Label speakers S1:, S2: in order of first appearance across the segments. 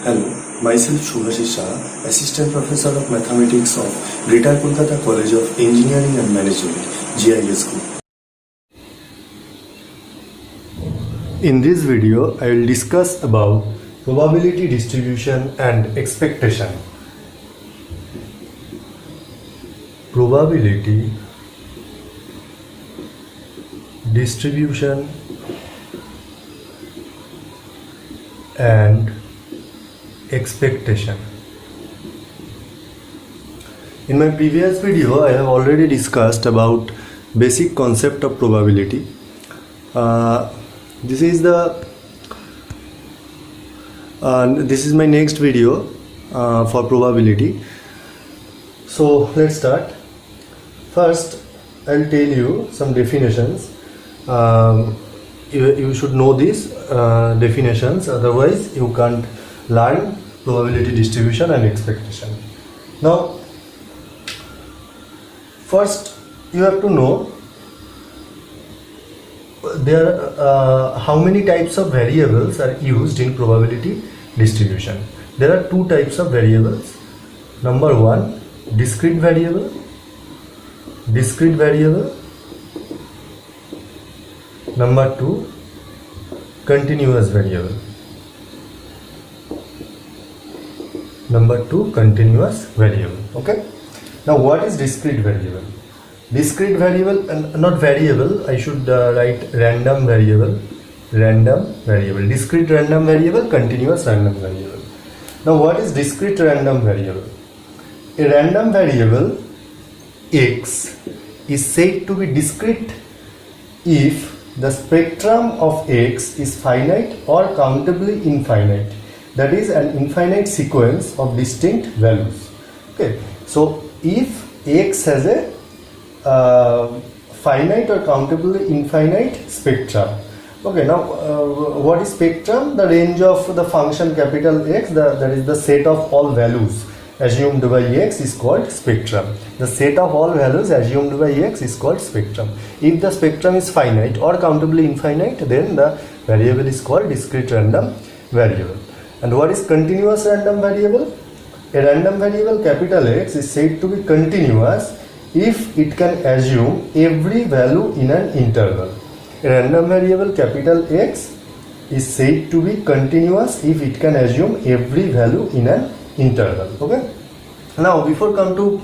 S1: Hello, myself Shubhashish Shah, Assistant Professor of Mathematics of Greater Kolkata College of Engineering and Management, GIS Group. In this video, I will discuss about probability distribution and expectation. Probability distribution and expectation. In my previous video, I have already discussed about basic concept of probability. This is my next video for probability. So let's start. First, I'll tell you some definitions. You should know these definitions, otherwise you can't learn probability distribution and expectation. Now, first you have to know how many types of variables are used in probability distribution. There are two types of variables. Number one, discrete variable. Number two, continuous variable. Okay. Now, what is discrete variable? Discrete variable, not variable, I should write random variable. Discrete random variable, continuous random variable. Now, what is discrete random variable? A random variable x is said to be discrete if the spectrum of x is finite or countably infinite. That is an infinite sequence of distinct values. Okay. So if x has a finite or countably infinite spectrum. Okay. Now what is spectrum? The range of the function capital X, that is the set of all values assumed by x is called spectrum. The set of all values assumed by x is called spectrum. If the spectrum is finite or countably infinite, then the variable is called discrete random variable. And what is continuous random variable? A random variable capital X is said to be continuous if it can assume every value in an interval. A random variable capital X is said to be continuous if it can assume every value in an interval. Okay. Now, before come to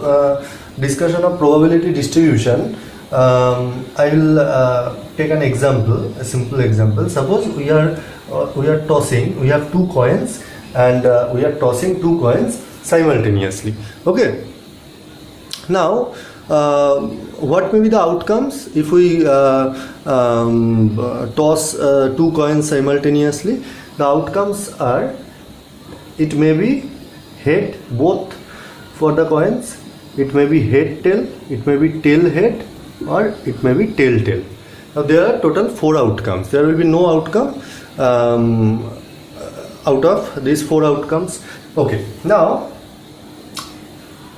S1: discussion of probability distribution, I will take an example, a simple example. Suppose we are tossing. We have two coins, and we are tossing two coins simultaneously. Okay. Now, what may be the outcomes if we toss two coins simultaneously? The outcomes are, it may be head both for the coins, it may be head tail, it may be tail head, or it may be tail tail. Now there are total 4 outcomes. There will be no outcome out of these 4 outcomes. Okay. Now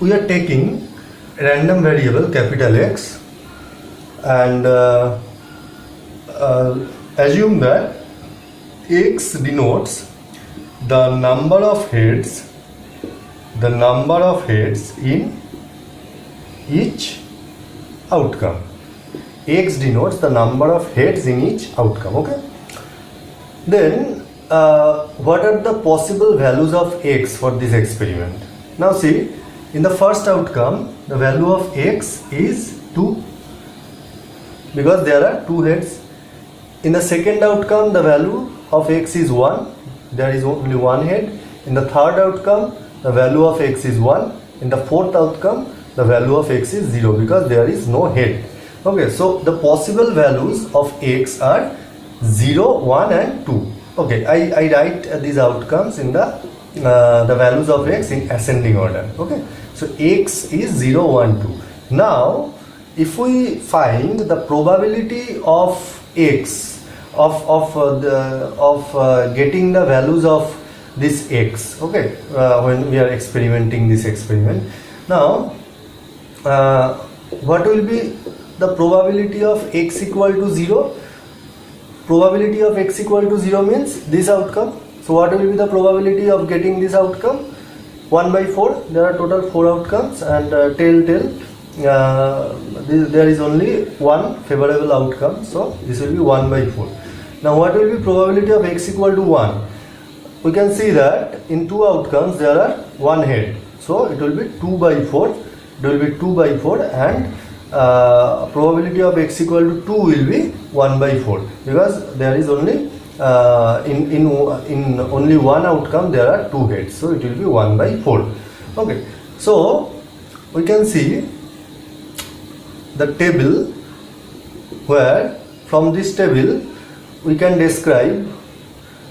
S1: we are taking random variable capital X and assume that X denotes the number of heads in each outcome. X denotes the number of heads in each outcome. Okay. Then what are the possible values of X for this experiment? Now see, in the first outcome, the value of X is 2 because there are 2 heads. In the second outcome, the value of X is 1. There is only 1 head. In the third outcome, the value of X is 1. In the fourth outcome, the value of X is 0 because there is no head. Okay, so the possible values of X are 0, 1 and 2. Okay, I write these outcomes in the values of X in ascending order. Okay, so X is 0, 1, 2. Now, if we find the probability of X of getting the values of this X, okay, when we are experimenting this experiment. Now, what will be the probability of X equal to 0? Probability of X equal to 0 means this outcome. So what will be the probability of getting this outcome? 1 by 4. There are total 4 outcomes, and there is only one favorable outcome, so this will be 1 by 4. Now what will be probability of x equal to 1? We can see that in 2 outcomes there are 1 head, so it will be 2 by 4. It will be 2 by 4, and probability of x equal to 2 will be 1 by 4, because there is only in only one outcome there are 2 heads, so it will be 1 by 4. Okay, so we can see the table, where from this table we can describe,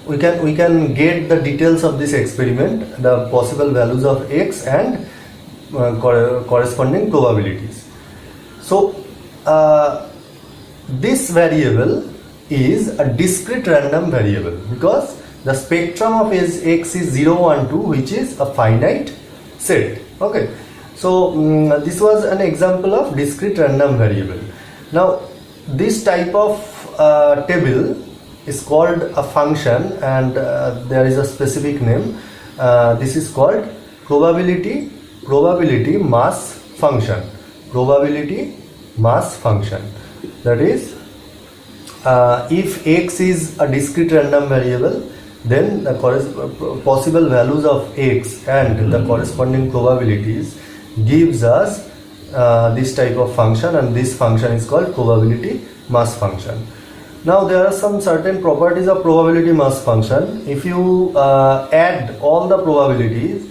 S1: we can get the details of this experiment, the possible values of x and corresponding probabilities. So this variable is a discrete random variable, because the spectrum of x is 0, 1, 2, which is a finite set. Okay, so this was an example of discrete random variable. Now this type of table is called a function, and there is a specific name. This is called probability mass function. Probability mass function. That is, if x is a discrete random variable, then the possible values of x and the corresponding probabilities gives us this type of function, and this function is called probability mass function. Now there are some certain properties of probability mass function. If you add all the probabilities,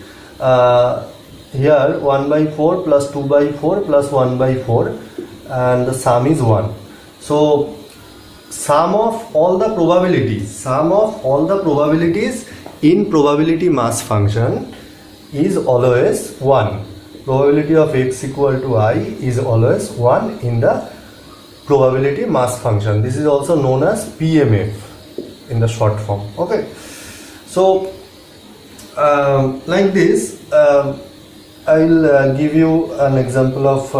S1: here 1 by 4 plus 2 by 4 plus 1 by 4, and the sum is 1. So sum of all the probabilities in probability mass function is always 1. Probability of x equal to I is always 1 in the probability mass function. This is also known as PMF in the short form. Okay, so like this, I will give you an example of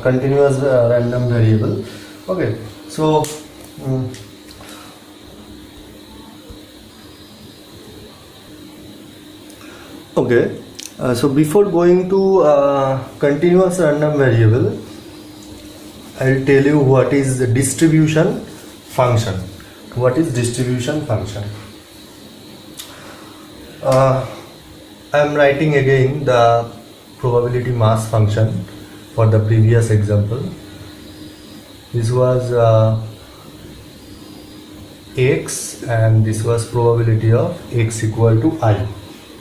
S1: continuous random variable. Okay, so so before going to continuous random variable, I will tell you what is the distribution function. What is distribution function? I am writing again the probability mass function for the previous example. This was x, and this was probability of x equal to I.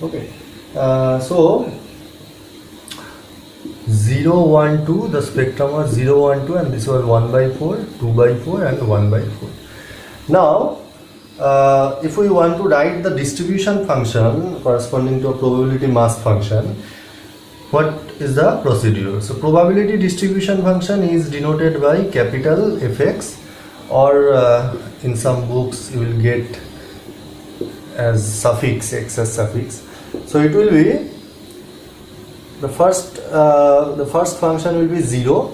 S1: Okay, so 0, 1, 2, the spectrum was 0, 1, 2, and this was 1 by 4, 2 by 4, and 1 by 4. Now if we want to write the distribution function corresponding to a probability mass function, what is the procedure? So probability distribution function is denoted by capital Fx, or in some books you will get as suffix, x as suffix. So it will be the first function will be 0.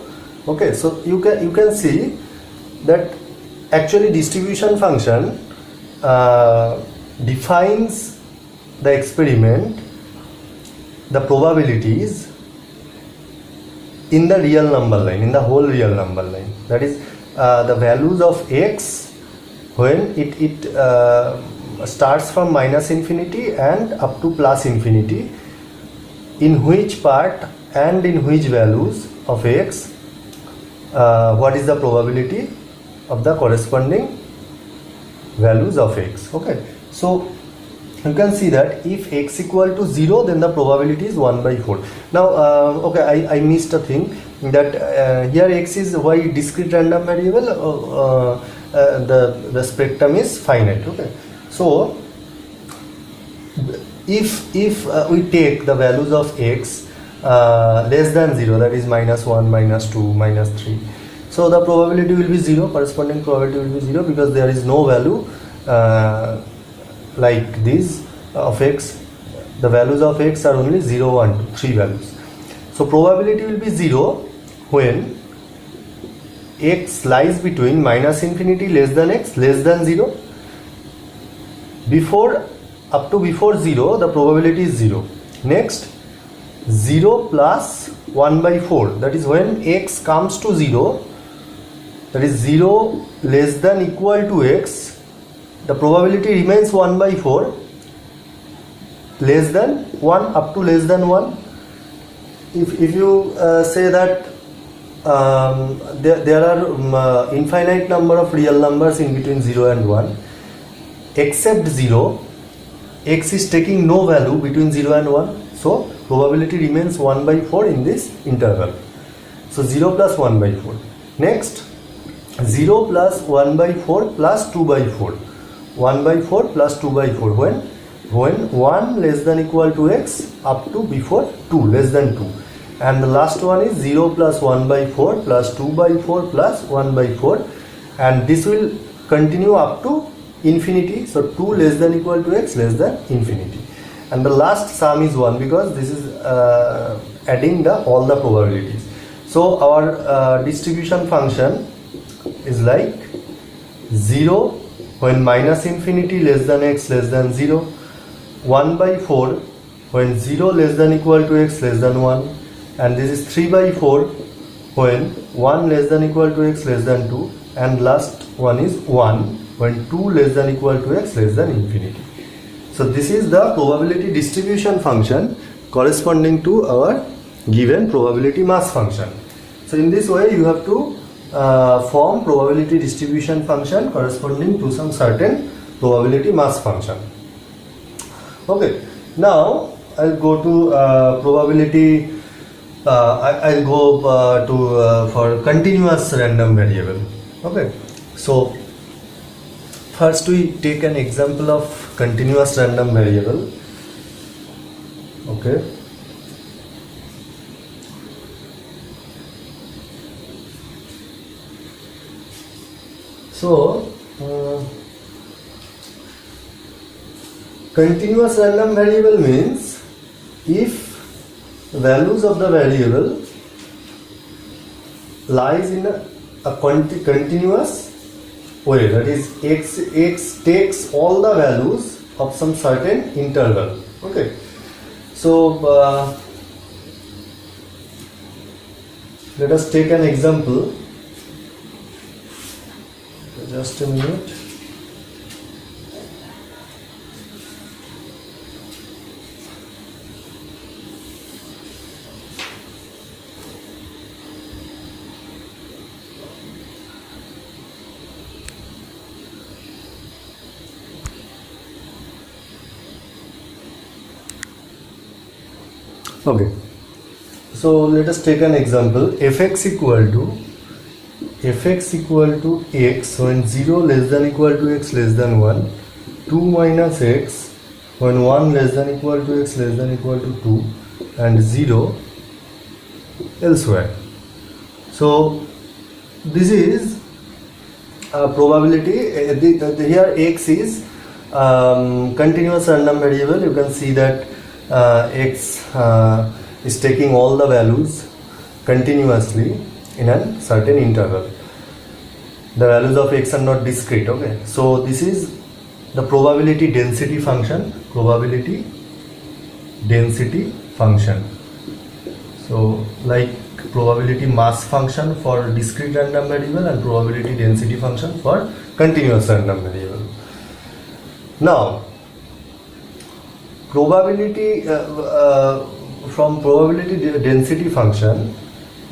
S1: Okay, so you can see that actually distribution function defines the experiment, the probabilities in the real number line, in the whole real number line. That is the values of x when it starts from minus infinity and up to plus infinity, in which part and in which values of x what is the probability of the corresponding values of x. Okay, so you can see that if x equal to 0, then the probability is 1 by 4. Now okay, I missed a thing, that here x is why discrete random variable, the spectrum is finite. Okay, so if we take the values of x less than 0, that is minus 1, minus 2, minus 3, so the probability will be 0, corresponding probability will be 0, because there is no value like this of x. The values of x are only 0, 1, 2, 3 values. So probability will be 0 when x lies between minus infinity less than x less than 0, before up to before 0 the probability is 0. Next 0 plus 1 by 4, that is when x comes to 0, that is 0 less than equal to x, the probability remains 1 by 4, less than 1 up to less than 1. If you say that there are infinite number of real numbers in between 0 and 1, except 0, x is taking no value between 0 and 1, so probability remains 1 by 4 in this interval. So 0 plus 1 by 4. Next 0 plus 1 by 4 plus 2 by 4. 1 by 4 plus 2 by 4 when 1 less than equal to x up to before 2 less than 2. And the last one is 0 plus 1 by 4 plus 2 by 4 plus 1 by 4, and this will continue up to infinity. So 2 less than equal to x less than infinity, and the last sum is 1 because this is adding all the probabilities. So our distribution function is like 0 when minus infinity less than x less than 0, 1 by 4 when 0 less than equal to x less than 1, and this is 3 by 4 when 1 less than equal to x less than 2, and last one is 1 when 2 less than equal to x less than infinity. So this is the probability distribution function corresponding to our given probability mass function. So in this way you have to form probability distribution function corresponding to some certain probability mass function. Okay, now I'll go to probability. I'll go to for continuous random variable. Okay, so first we take an example of continuous random variable. Okay, so continuous random variable means if values of the variable lies in a continuous way, that is x takes all the values of some certain interval. Okay, so let us take an example. Just a minute. Okay, so let us take an example. Fx equal to x when 0 less than equal to x less than 1, 2 minus x when 1 less than equal to x less than equal to 2, and 0 elsewhere. So this is probability. Here x is continuous random variable. You can see that x is taking all the values continuously in a certain interval. The values of x are not discrete. Okay, so this is the probability density function. Probability density function. So like probability mass function for discrete random variable and probability density function for continuous random variable. Now probability from probability density function.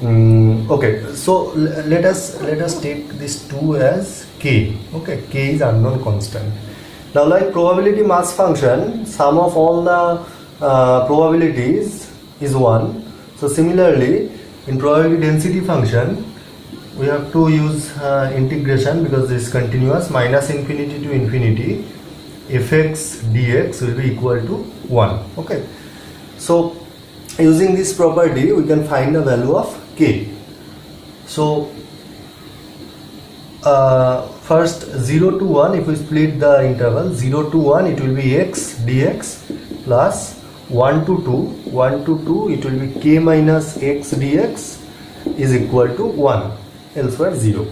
S1: Okay, so let us take this 2 as k. Okay, k is unknown constant. Now like probability mass function, sum of all the probabilities is 1. So similarly in probability density function we have to use integration because this is continuous. Minus infinity to infinity, fx dx will be equal to 1. Okay, so using this property we can find the value of k. So first 0 to 1, if we split the interval 0 to 1, it will be x dx, plus 1 to 2 it will be k minus x dx is equal to 1, elsewhere 0.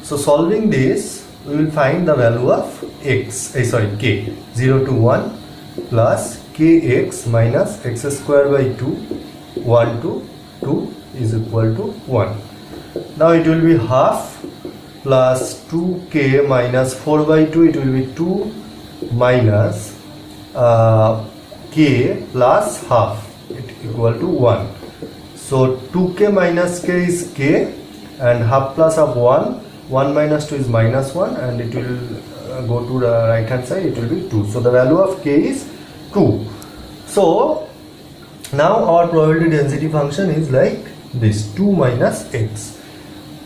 S1: So solving this we will find the value of x, k, 0 to 1 plus kx minus x square by 2, 1 to 2 is equal to 1. Now it will be half plus 2k minus 4 by 2, it will be 2 minus k plus half, it equal to 1. So 2k minus k is k, and half plus of 1 minus 2 is minus 1, and it will go to the right hand side, it will be 2. So the value of k is 2. So now our probability density function is like this, 2 minus x.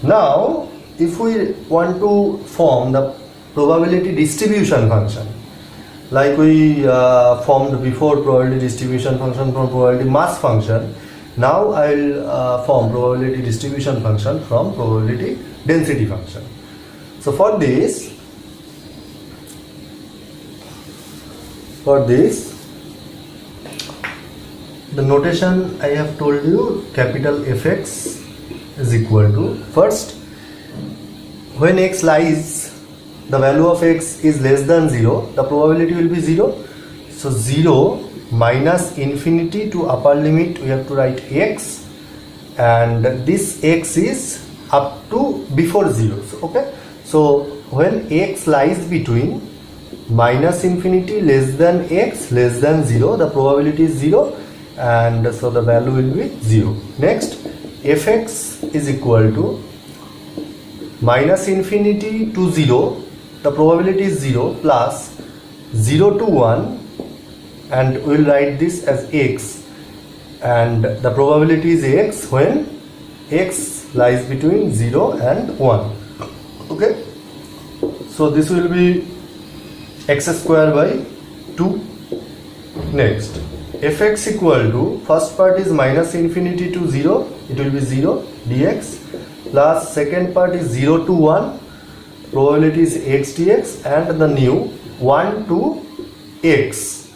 S1: Now if we want to form the probability distribution function, like we formed before probability distribution function from probability mass function, now I will form probability distribution function from probability density function. So for this the notation I have told you, capital Fx is equal to, first, when x lies, the value of x is less than 0, the probability will be 0. So 0 minus infinity to upper limit, we have to write x, and this x is up to before 0. Okay, so when x lies between minus infinity less than x less than 0, the probability is 0, and so the value will be 0. Next, fx is equal to minus infinity to 0, the probability is 0, plus 0 to 1, and we will write this as x, and the probability is x when x lies between 0 and 1. Okay, so this will be x square by 2. Next, fx equal to, first part is minus infinity to 0, it will be 0 dx, plus second part is 0 to 1, probability is x dx, and the new 1 to x,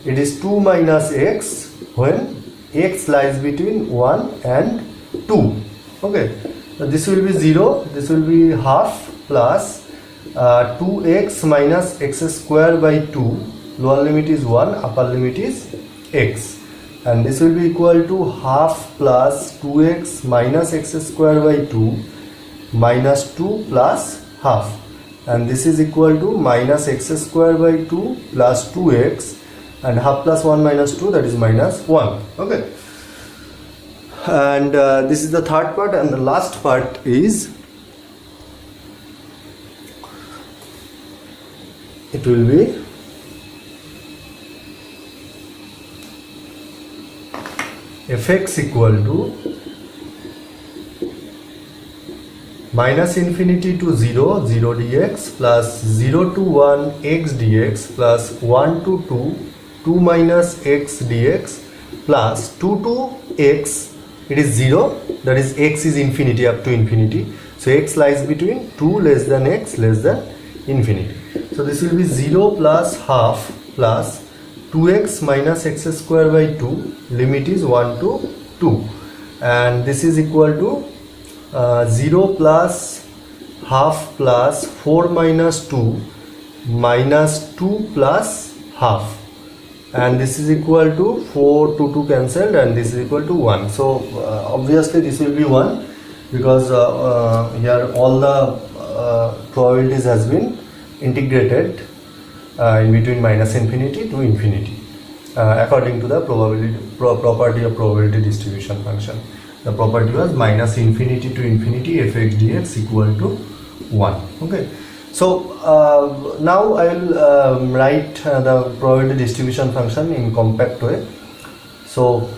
S1: it is 2 minus x when x lies between 1 and 2. Okay, so this will be 0, this will be half plus 2x minus x square by 2, lower limit is 1, upper limit is x, and this will be equal to half plus 2x minus x square by 2 minus 2 plus half, and this is equal to minus x square by 2 plus 2x, and half plus 1 minus 2, that is minus 1. Okay, and this is the third part, and the last part is, it will be fx equal to minus infinity to 0, 0 dx, plus 0 to 1 x dx, plus 1 to 2, 2 minus x dx, plus 2 to x, it is 0, that is x is infinity up to infinity, so x lies between 2 less than x less than infinity. So this will be 0 plus half plus 2x minus x square by 2, limit is 1 to 2, and this is equal to 0 plus half plus 4 minus 2 minus 2 plus half, and this is equal to 4 to 2 cancelled, and this is equal to 1. So obviously this will be 1, because here all the probabilities has been integrated in between minus infinity to infinity according to the property of probability distribution function. The property was minus infinity to infinity fx dx equal to 1. Okay, so now I will write the probability distribution function in compact way. So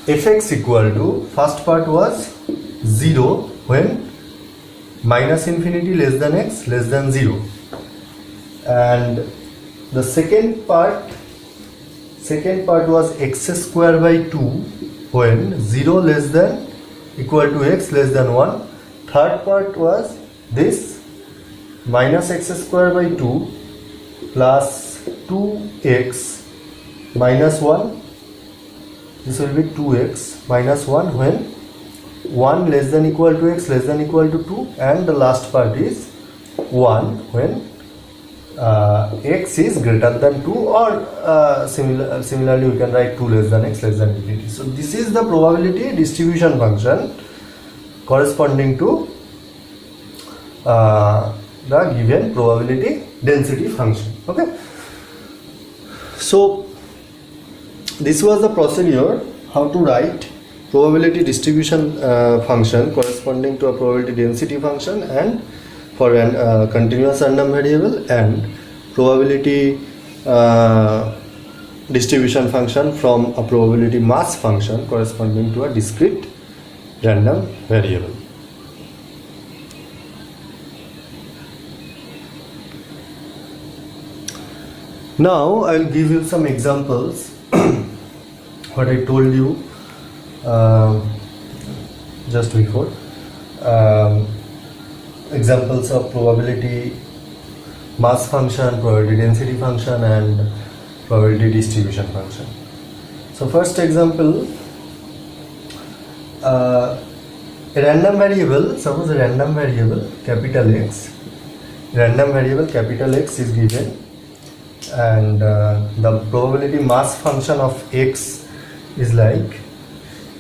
S1: fx equal to, first part was 0 when minus infinity less than x less than 0, and the second part was x square by 2 when 0 less than equal to x less than 1. Third part was this minus x square by 2 plus 2x minus 1, this will be 2x minus 1 when 1 less than equal to x less than equal to 2, and the last part is 1 when x is greater than 2, or similarly we can write 2 less than x less than infinity. So this is the probability distribution function corresponding to the given probability density function. Okay, so this was the procedure how to write probability distribution function corresponding to a probability density function, and for a continuous random variable, and probability distribution function from a probability mass function corresponding to a discrete random variable. Now I will give you some examples what I told you just before. Examples of probability mass function, probability density function, and probability distribution function. So first example, a random variable, suppose a random variable capital X, random variable capital X is given, and the probability mass function of X is like,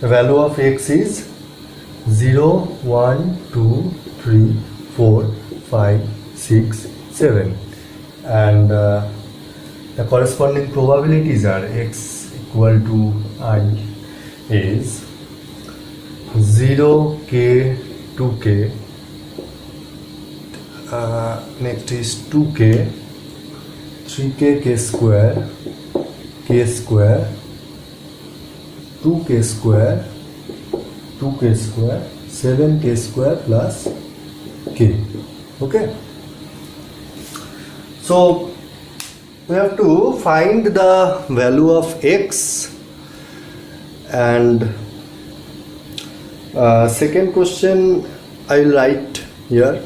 S1: the value of X is 0, 1, 2, 3, 4, 5, 6, 7, and the corresponding probabilities are x equal to I is 0, k, 2k, next is 2k, 3k, k square, 2k square, 2k square, 7k square plus k. Okay, so we have to find the value of x, and second question I will write here.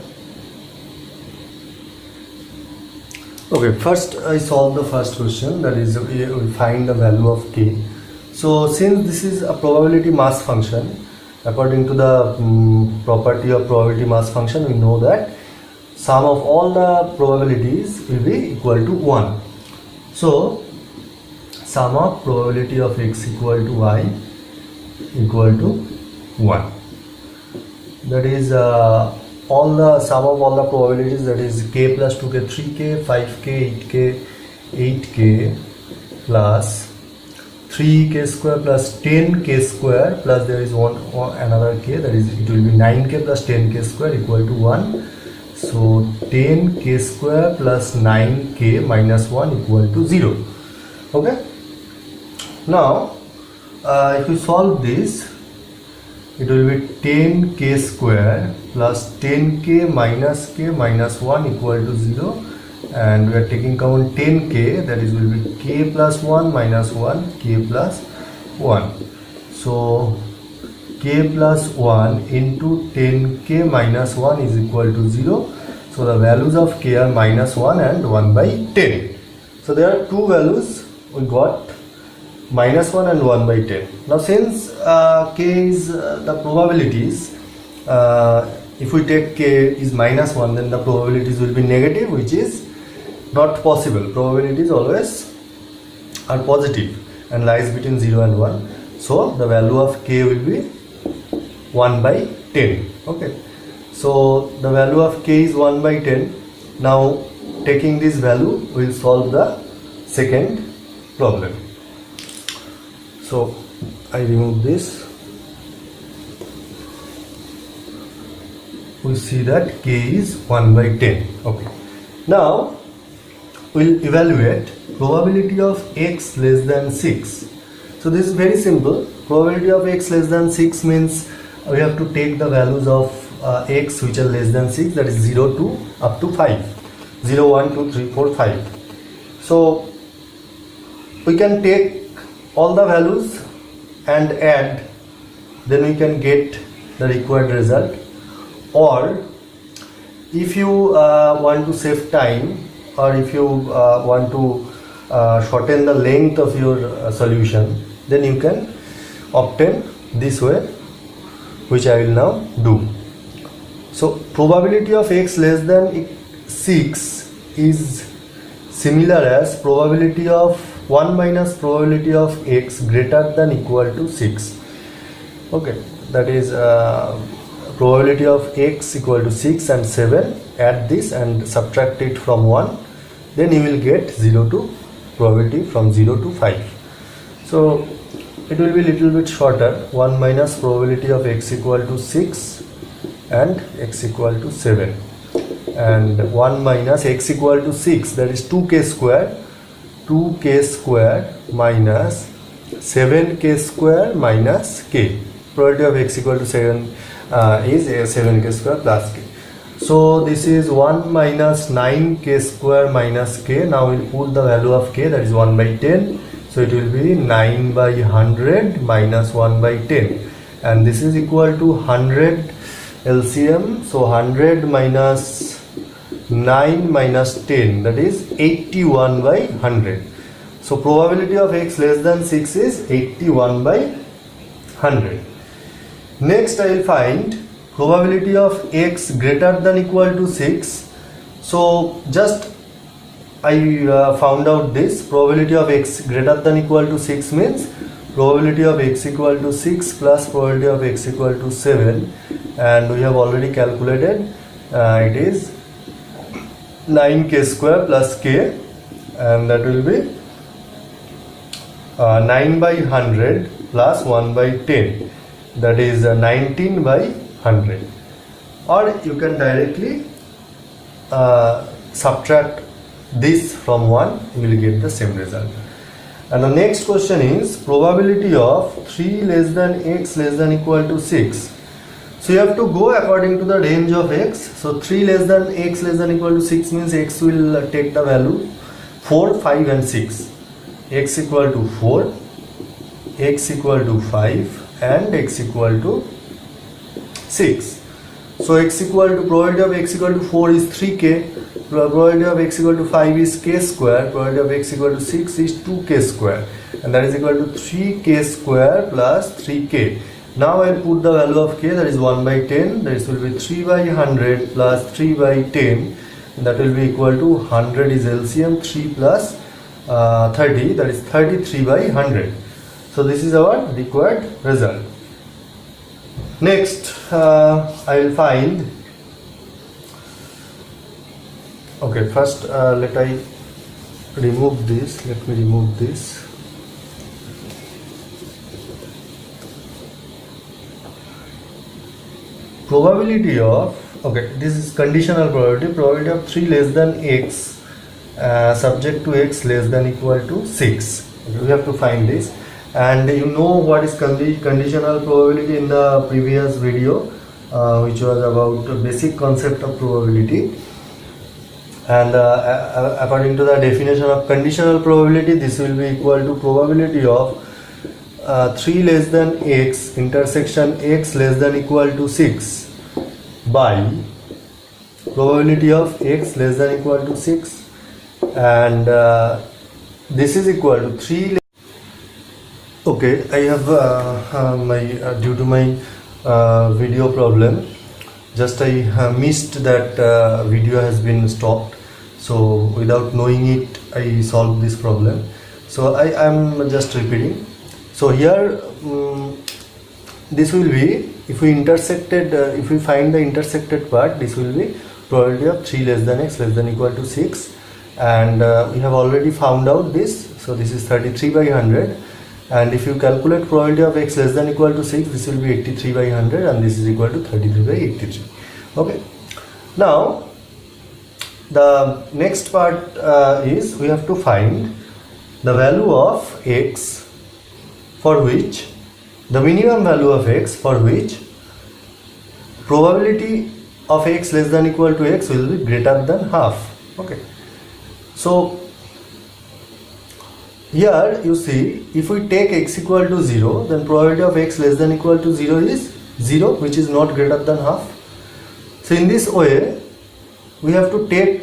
S1: Okay, first I solve the first question, that is we find the value of k. So since this is a probability mass function, according to the property of probability mass function, we know that sum of all the probabilities will be equal to 1. So sum of probability of x equal to y equal to 1. That is all the sum of all the probabilities, that is k plus 2k, 3k, 5k, 8k, 8k plus 3k square plus 10k square plus there is another k, that is it will be 9k plus 10k square equal to 1. So 10k square plus 9k minus 1 equal to 0. Okay, now if we solve this, it will be 10k square plus 10k minus k minus 1 equal to 0, and we are taking common 10k, that is will be k plus 1 minus 1, k plus 1. So k plus 1 into 10k minus 1 is equal to 0. So the values of k are minus 1 and 1 by 10. So there are two values we got, minus 1 and 1 by 10. Now since k is the probabilities, if we take k is minus 1, then the probabilities will be negative, which is not possible. Probabilities always are positive and lies between 0 and 1. So the value of k will be 1 by 10. Okay, so the value of k is 1 by 10. Now taking this value, we will solve the second problem. So I remove this. We see that k is 1 by 10. Okay, now we'll evaluate probability of x less than 6. So this is very simple. Probability of x less than 6 means we have to take the values of x which are less than 6, that is 0 to up to 5, 0, 1, 2, 3, 4, 5. So we can take all the values and add, then we can get the required result. Or if you want to save time, or if you want to shorten the length of your solution, then you can obtain this way. which I will now do. So probability of x less than 6 is similar as probability of 1 minus probability of x greater than equal to 6. Okay, that is probability of x equal to 6 and 7. Add this and subtract it from 1, then you will get 0 to probability from 0 to 5. So it will be little bit shorter. 1 minus probability of x equal to 6 and x equal to 7, and 1 minus x equal to 6, that is 2k square, 2k square minus 7k square minus k. Probability of x equal to 7 is 7k square plus k. So this is 1 minus 9k square minus k. Now we'll put the value of k, that is 1 by 10. So it will be 9 by 100 minus 1 by 10, and this is equal to 100 LCM. So 100 minus 9 minus 10, that is 81 by 100. So probability of x less than 6 is 81 by 100. Next I will find probability of x greater than equal to 6. So just I found out this probability of x greater than equal to 6 means probability of x equal to 6 plus probability of x equal to 7, and we have already calculated it is 9k square plus k, and that will be 9 by 100 plus 1 by 10, that is 19 by 100. Or you can directly subtract this from 1, you will get the same result. And the next question is probability of 3 less than x less than equal to 6. So you have to go according to the range of x. So 3 less than x less than equal to 6 means x will take the value 4, 5 and 6. X equal to 4, x equal to 5 and x equal to 6. So x equal to probability of x equal to 4 is 3k, probability of x equal to 5 is k square, probability of x equal to 6 is 2k square, and that is equal to 3k square plus 3k. Now I put the value of k, that is 1 by 10, that will be 3 by 100 plus 3 by 10, that will be equal to 100 is LCM, 3 plus 30, that is 33 by 100. So this is our required result. Next I will find, okay, first let me remove this. Probability of, okay, this is conditional probability of 3 less than x subject to x less than equal to 6. Okay, we have to find this, and you know what is conditional probability in the previous video, which was about basic concept of probability. And according to the definition of conditional probability, this will be equal to probability of 3 less than x intersection x less than equal to 6 by probability of x less than equal to 6, and this is equal to 3. Okay, I have due to my video problem, just I missed that video has been stopped. So without knowing it, I solved this problem. So I am just repeating. So here this will be, if we intersected, if we find the intersected part, this will be probability of 3 less than x less than equal to 6, and we have already found out this. So this is 33 by 100, and if you calculate probability of x less than equal to 6, this will be 83 by 100, and this is equal to 33 by 83. Okay, now the next part is we have to find the value of x for which, the minimum value of x for which probability of x less than equal to x will be greater than half. Okay, so here you see, if we take x equal to 0, then probability of x less than equal to 0 is 0, which is not greater than half. So in this way we have to take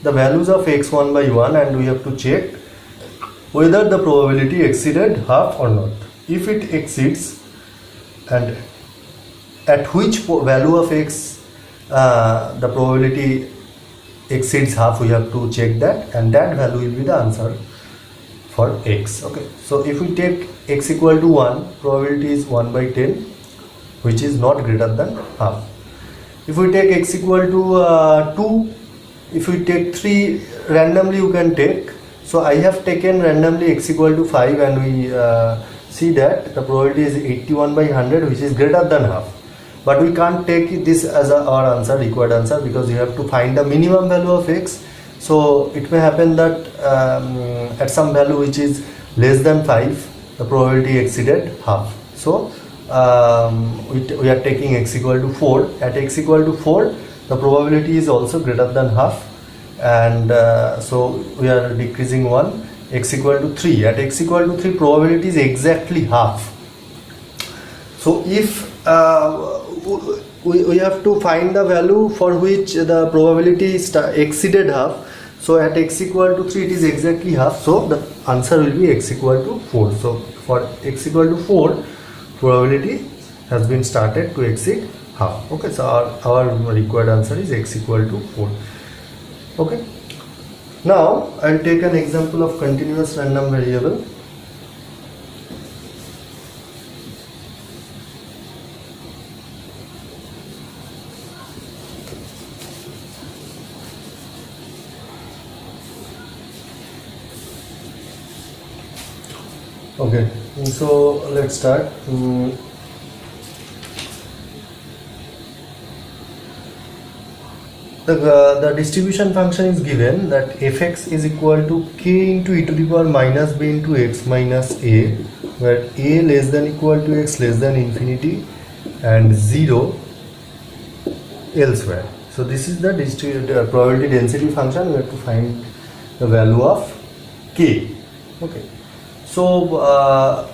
S1: the values of x one by one, and we have to check whether the probability exceeded half or not. If it exceeds, and at which value of x the probability exceeds half, we have to check that, and that value will be the answer for x. Okay, so if we take x equal to 1, probability is 1 by 10, which is not greater than half. If we take x equal to 2, if we take 3, randomly you can take. So I have taken randomly x equal to 5, and we see that the probability is 81 by 100, which is greater than half. But we can't take this as our answer, required answer, because you have to find the minimum value of x. So it may happen that at some value which is less than 5, the probability exceeded half. So we are taking x equal to 4. At x equal to 4, the probability is also greater than half, and so we are decreasing 1. X equal to 3. At x equal to 3, probability is exactly half. So if we have to find the value for which the probability exceeded half. So at x equal to 3, it is exactly half. So the answer will be x equal to 4. So for x equal to 4, probability has been started to exceed half. Okay, so our required answer is x equal to 4. Okay. Now I'll take an example of continuous random variable. Okay, so let's start. The distribution function is given that fx is equal to k into e to the power minus b into x minus a, where a less than equal to x less than infinity and 0 elsewhere. So this is the probability density function. We have to find the value of k. Okay. So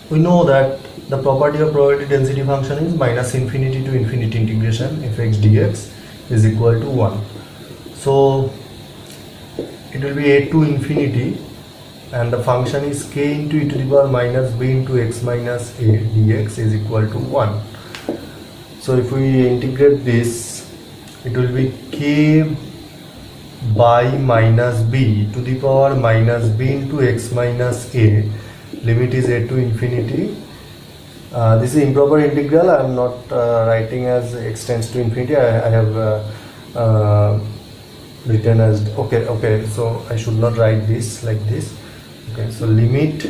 S1: we know that the property of probability density function is minus infinity to infinity integration fx dx is equal to 1. So it will be a to infinity, and the function is k into e to the power minus b into x minus a dx is equal to 1. So if we integrate this, it will be k by minus b to the power minus b into x minus a, limit is a to infinity. This is improper integral. I am not writing as x tends to infinity. I have written as okay, so I should not write this like this. Okay, so limit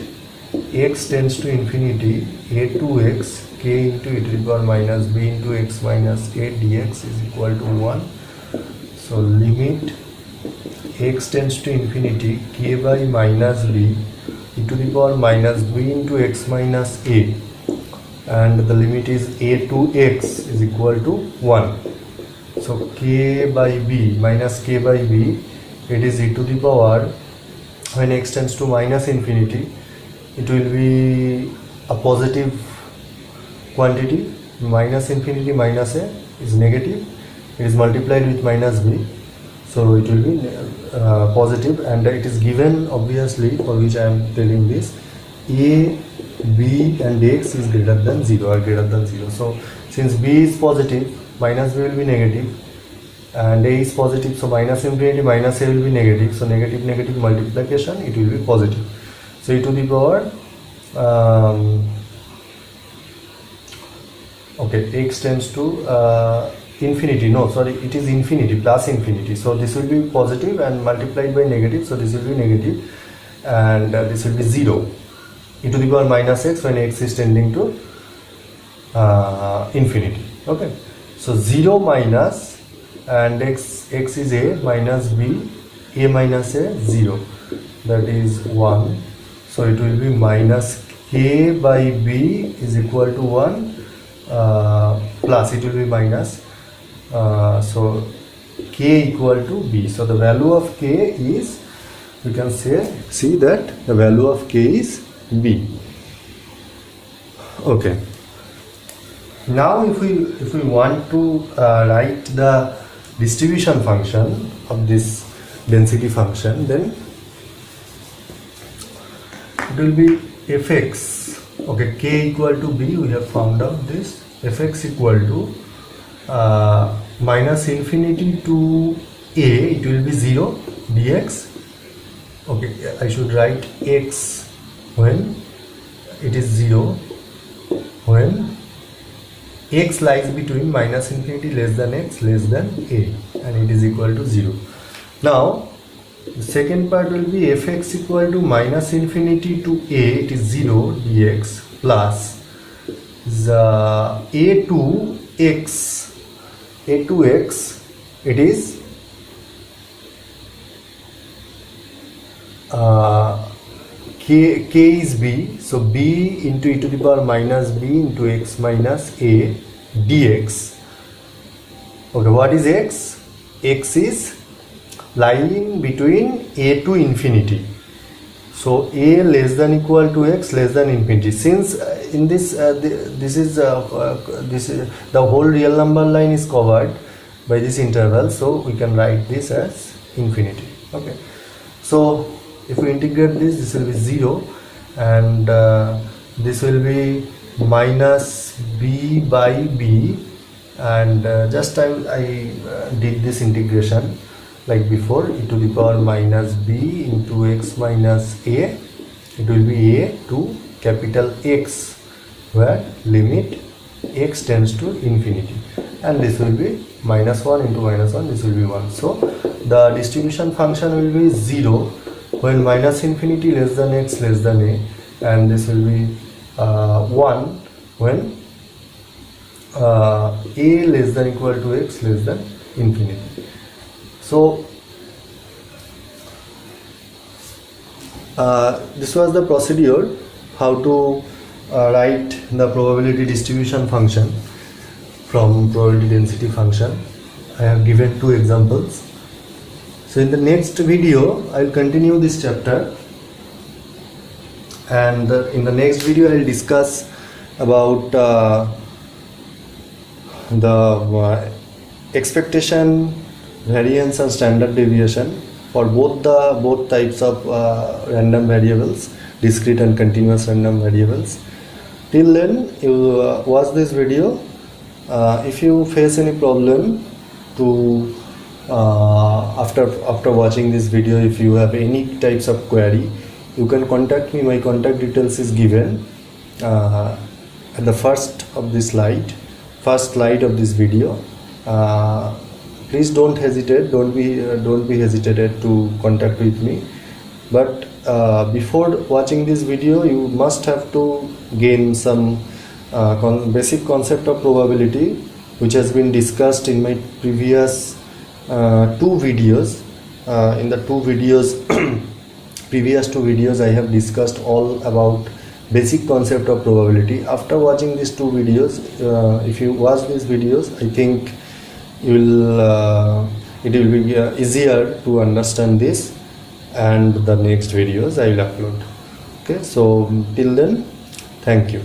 S1: x tends to infinity, a to x, k into e to the power minus b into x minus a dx is equal to 1. So limit x tends to infinity, k by minus b e to the power minus b into x minus a, and the limit is a to x is equal to 1. So k by b minus k by b, it is e to the power, when x tends to minus infinity, it will be a positive quantity. Minus infinity minus a is negative, it is multiplied with minus b, so it will be positive, and it is given obviously, for which I am telling this, a, b and x is greater than 0 or greater than 0. So since b is positive, minus b will be negative, and a is positive, so minus infinity minus a will be negative, so negative negative multiplication, it will be positive. So e to the power x tends to infinity, no sorry, it is infinity plus infinity, so this will be positive and multiplied by negative, so this will be negative, and this will be 0, e to the power minus x when x is tending to infinity. Okay, so 0 minus, and x is a minus b, a minus a 0, that is 1, so it will be minus k by b is equal to 1 plus it will be minus, so k equal to b. So the value of k is, you can see that the value of k is b. Okay, now if we want to write the distribution function of this density function, then it will be fx, okay, k equal to b, we have found out this, fx equal to minus infinity to a, it will be 0 dx. Okay, I should write x when it is 0, when x lies between minus infinity less than x less than a, and it is equal to 0. Now the second part will be fx equal to minus infinity to a, it is 0 dx, plus the a to x, it is k is b, so b into e to the power minus b into x minus a dx. Okay, what is x? X is lying between a to infinity, so a less than equal to x less than infinity. Since in this this is the whole real number line is covered by this interval, so we can write this as infinity. Okay, so if we integrate this will be 0, and this will be minus b by b, and just I did this integration like before, e to the power minus b into x minus a, it will be a to capital X, where limit x tends to infinity, and this will be minus 1 into minus 1, this will be 1. So the distribution function will be 0 when minus infinity less than x less than a, and this will be 1 when a less than equal to x less than infinity. So this was the procedure how to write the probability distribution function from probability density function. I have given 2 examples. So in the next video I will continue this chapter, and in the next video I will discuss about the expectation, variance and standard deviation for both types of random variables, discrete and continuous random variables. Till then, you watch this video. If you face any problem to after watching this video, if you have any types of query, you can contact me. My contact details is given at the first slide of this video. Please don't hesitate, don't be hesitated to contact with me. But before watching this video, you must have to gain some basic concept of probability, which has been discussed in my previous 2 videos. In the previous 2 videos I have discussed all about basic concept of probability. After watching these 2 videos, if you watch these videos, I think it will be easier to understand this and the next videos I will upload. Okay, so till then, thank you.